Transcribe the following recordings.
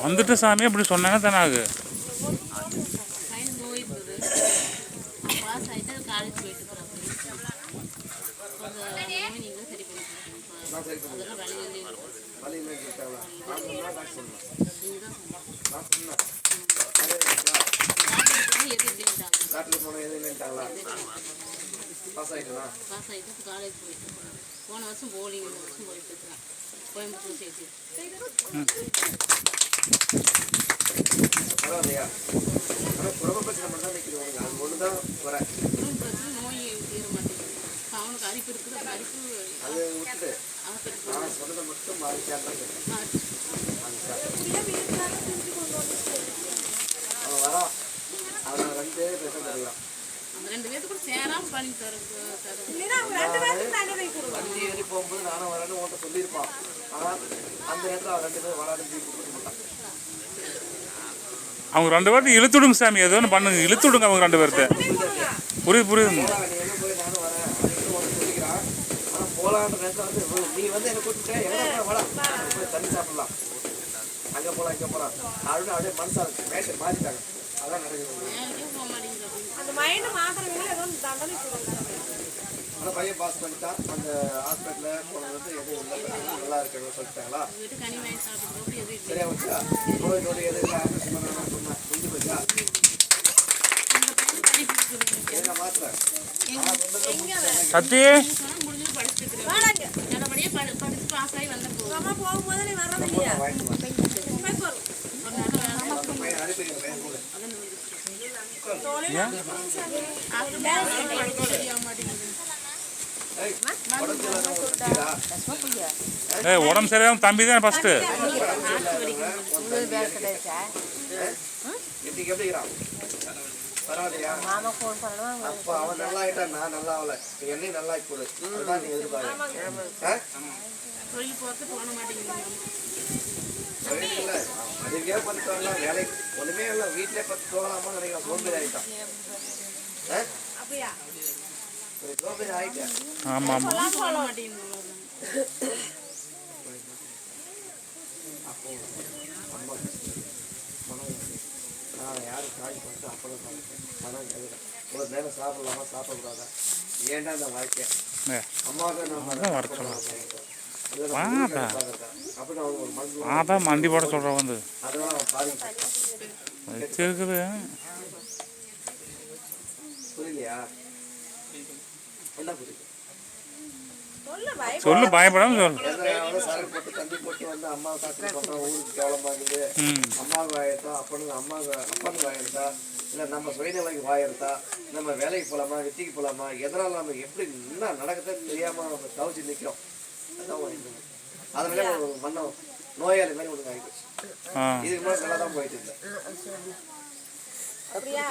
வந்துட்டு சாமி அப்படி சொன்னாங்க தானே ஆகு. போன வருஷம் போலிங் வருஷம் போயிட்டு இருக்கிறான் கோயம்புத்தூர் சேர்த்து பரவாயில்லையா? ஆனால் குடும்ப பிரச்சனை மட்டும் தான் நிற்கிது உனக்கு. அது ஒன்று தான் வர குடும்ப பிரச்சனை நோய் தீர மாட்டேங்குது. அவனுக்கு அரிப்பு இருக்குது. அந்த அரிப்பு அது விட்டுட்டு நான் சொன்னதை மட்டும் மாறிக்கான் அவன் வரான். அவன் 2 பேரும் தருவான். அந்த 2 பேர்த்து கூட சேராமல் பண்ணி வண்டி ஏறி போகும்போது நானும் வரேன்னு உன்ட்ட சொல்லியிருப்பான். ஆனால் அந்த நேரத்தில் அவன் 2 பேரும் வராதுன்னு கொடுக்க மாட்டான். அவங்க 2 பேர்த்து இழுத்து விடுங்க சாமி. ஏதோ ஒன்று பண்ணுங்க, இழுத்து விடுங்க அவங்க 2 பேர்த்து. புரியுது. நீ எங்கே போய் நானும் வரேன் அப்படின்னு உனக்கு சொல்லிக்கிறான். ஆனால் போகலான்ற நேரத்தில் வந்து நீ வந்து என்னை கூப்பிட்டு எங்கே வர போய் தண்ணி சாப்பிடலாம், அங்கே போகலாம் இங்கே போகலாம் அப்படின்னு அப்படியே மனசாக மேட்டை மாற்றிட்டாங்க. அதான் நடக்குது. அந்த மைண்ட் மாத்திரங்களே ஏதோ தண்டனை போடுறாங்க. ஆனால் பையன் பாஸ் பண்ணிட்டான். அந்த ஹாஸ்பிட்டலில் போனது வந்து எதுவும் இல்லை, நல்லா இருக்குன்னு சொல்லிட்டாங்களா? சரியா வச்சா நோய் எதுவும் ஆப்ரேஷன் பண்ணணும்னு சொன்னேன். புரிஞ்சு போச்சா? என்ன மாத்திரம் சத்தி உடம்பு சரியாகும் தம்பி தான் ஃபர்ஸ்ட். பரவாயில்லையா? அப்போ அவன் நல்லா ஆயிட்டான், நான் நல்லா ஆகல. என்னையும் நல்லா ஆக்கி கொடு. அதுதான் நீ எதிர்பார்க்க. இல்லை அதுக்கே பண்ணிட்டு வேலைக்கு ஒன்றுமே இல்லை. வீட்டிலே பார்த்து போகலாமா நினைக்கிறேன். சோம்பேறி ஆகிட்டான். சோம்பேறி ஆகிட்டேன். ஆமாம் அப்போ அம்மா நான் யாரும் காய் பண்ணிட்டு அப்போ தான் மனம் கேட்குறேன். ஒரு நேரம் சாப்பிடலாமா சாப்பிடக்கூடாதா? ஏன்டா இந்த வாழ்க்கை அம்மாவுக்கு அதான் மண்டி போட சொல்கிறேன் வந்து அதெல்லாம் வச்சிருக்குது. புரியலையா? என்ன புரியுது? சொல்லு, பயப்படாம சொல்லு. சரக்கு போட்டு தண்ணி போட்டு வந்து அம்மாவை காட்டு போட்டோம். ஊருக்கு கேவலமாகுது. அம்மாவுக்கு வாயிருந்தா அப்பனுக்கு வாயிருந்தா இல்லை நம்ம சுயநிலைக்கு வாயிருந்தா நம்ம வேலைக்கு போகலாமா வெட்டிக்கு போகலாமா எதனால நம்ம எப்படி என்ன நடக்குதுன்னு தெரியாமல் நம்ம தவிச்சு நிற்கிறோம். அதான் அதனால ஒரு மண்ணம் நோயாளி மாதிரி ஒன்று ஆகிப்போச்சு. இதுக்கு மேலே நல்லா தான் போயிட்டு இருந்தேன்.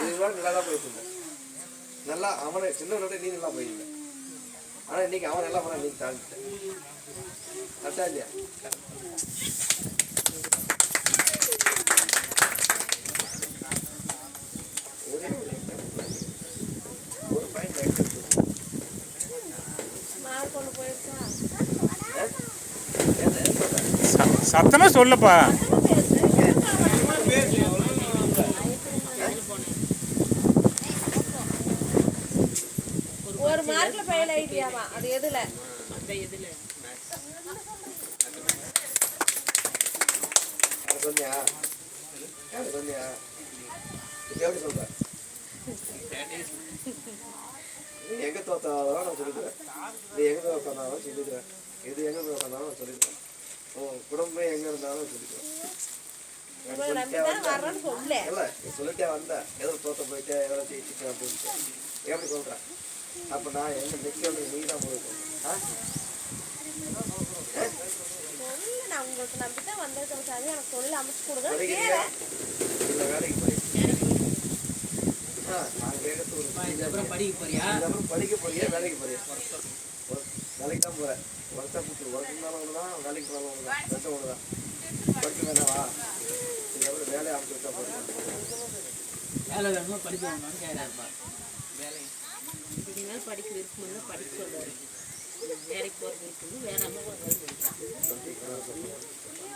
இதுக்கு மேலே நல்லா தான் போயிட்டு இருந்தேன். நல்லா அவனை சின்னவனோட நீ நல்லா போயிருந்தேன். ஆனால் இன்னைக்கு அவன் நல்லா போனா நீங்க தாழ்ந்துட்டேன். கரெக்டா இல்லையா? ஒரு பையன் சத்தமா சொல்லப்பா. ஒரு மார்க்ல ஃபெயில் ஆயிட்டியாமா? அது எதுல? சொன்னியா? எப்படி சொல்ற? நீ எங்க தோத்தாலும் நான் சொல்லிடுறேன். நீ எங்க தோத்தாலும் சொல்லிடுறேன். இது எங்க தோத்தாலும் சொல்லிடுறேன். குடும்பம் எங்க இருந்தாலும் சொல்லிடுறேன். சொல்லிட்டே வந்த ஏதோ தோத்த போயிட்டு ஏதோ ஜெயிச்சுட்டு அப்படின்னு எப்படி சொல்றேன்? அப்ப நான் எங்க நிக்க நீ தான் போயிருக்கேன். உங்களுக்கு நம்பிதான் வந்திருக்கேன் சாமி. எனக்கு தொழில் அமைச்சு கொடுங்க. இல்லை வேலைக்கு போயிருக்கேன். நான் கேட்கறது படிக்க போறியா வேலைக்கு போறியா? வேலைக்கு தான் போறேன். ஒர்க்கு இருந்தாலும் ஒன்று தான், வேலைக்கு போனாலும் ஒன்று தான், ரெண்டும் ஒன்று தான். படிக்க வேணாவா? இது எவ்வளோ வேலையை அமைச்சு விட்டா போறேன். வேலை வேணுமா படிக்க வேணுமான்னு கேட்கறாருப்பா. வேலை இதுமாதிரி படிக்க விருப்பம் படிக்க சொல்லுவார். வேலைக்கு போகிறது இருக்குது. வேற அம்மா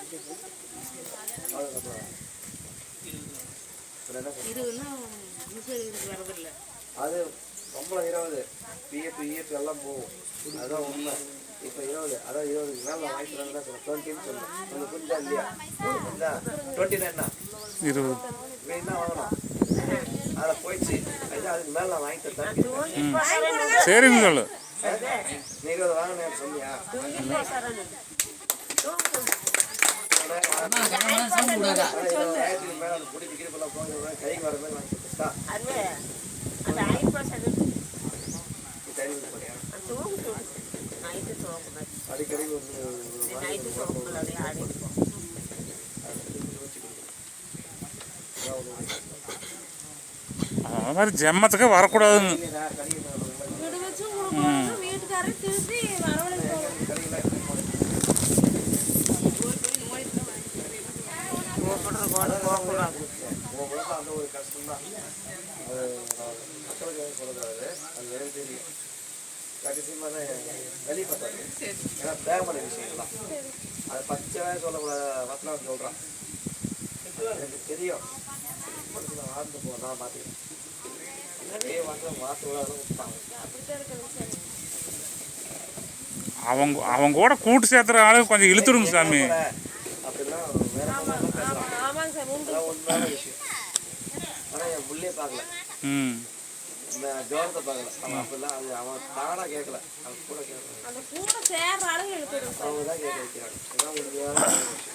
அதுக்கப்புறம் இதுன்னா முசரி இதுக்கு வரதில்லை. அது சம்பளம் 20, பிஎஃப் இஎஃப் எல்லாம் போகும். அதுதான் உண்மை. இப்போ 20, அதான் 20 மேலே வாங்கிட்டு தான் சொல்லுவேன். 20ன்னு சொல்லுவேன். உங்களுக்கு புரிஞ்சா இல்லையா? உங்களுக்கு புரிஞ்சா 29 என்ன 20 வேணா வாங்கணும். அதில் போயிடுச்சு. அதுக்கு மேலே நான் வாங்கிட்டு தான் சரின்னு சொல்லு. நீ 20 வாங்கினேன்னு சொன்னியா? மேலே அந்த பொடி பிடிக்கிறப்பெல்லாம் போய் கைக்கு வர மாதிரி வாங்கி கொடுத்தா அடிக்கடி அது மாதிரி ஜெம்மத்துக்கு வரக்கூடாதுங்க. வீட்டுக்காரர் திருப்பி வரவழைச்சு அந்த ஒரு கஷ்டம் தான். அது மக்களுக்கு சொல்லக்கூடாது. அது வேறு தெரியும். கடைசியமாக தான் வெளிப்பட்டாரு. ஏன்னா தேவையான விஷயங்கள்லாம் அது பச்சையாக சொல்லக்கூடாது. வசனம் சொல்கிறான். எனக்கு தெரியும். நான் வாழ்ந்து நான் பார்த்துக்கிறேன். நிறைய வசனம் வார்த்தை விட்டாங்க. அவங்க கூட கூட்டு சேர்த்துற ஆளு கொஞ்சம் இழுத்துடுங்க சாமி. அப்படின்னா வேற அதெல்லாம் உண்மையான விஷயம். ஆனால் என் புள்ளையே பார்க்கல. இந்த ஜோரத்தை பார்க்கல. அவன் அப்படிலாம் அது அவன் தானா கேட்கல. அவன் கூட கேட்கல. அவங்க தான் கேட்க வைக்கிறாங்க. இதுதான் உண்மையான விஷயம்.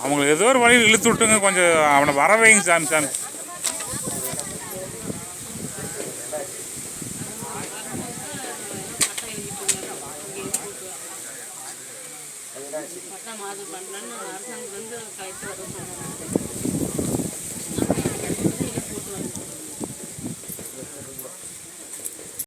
அவங்களை ஏதோ ஒரு வழியில் இழுத்து விட்டுங்க. கொஞ்சம் அவனை வர வைங்க சாமி. சாமி பட்டா மாது பண்ணலன்னு அரசாங்கம் வந்து கைத்து வர சொன்னாங்க.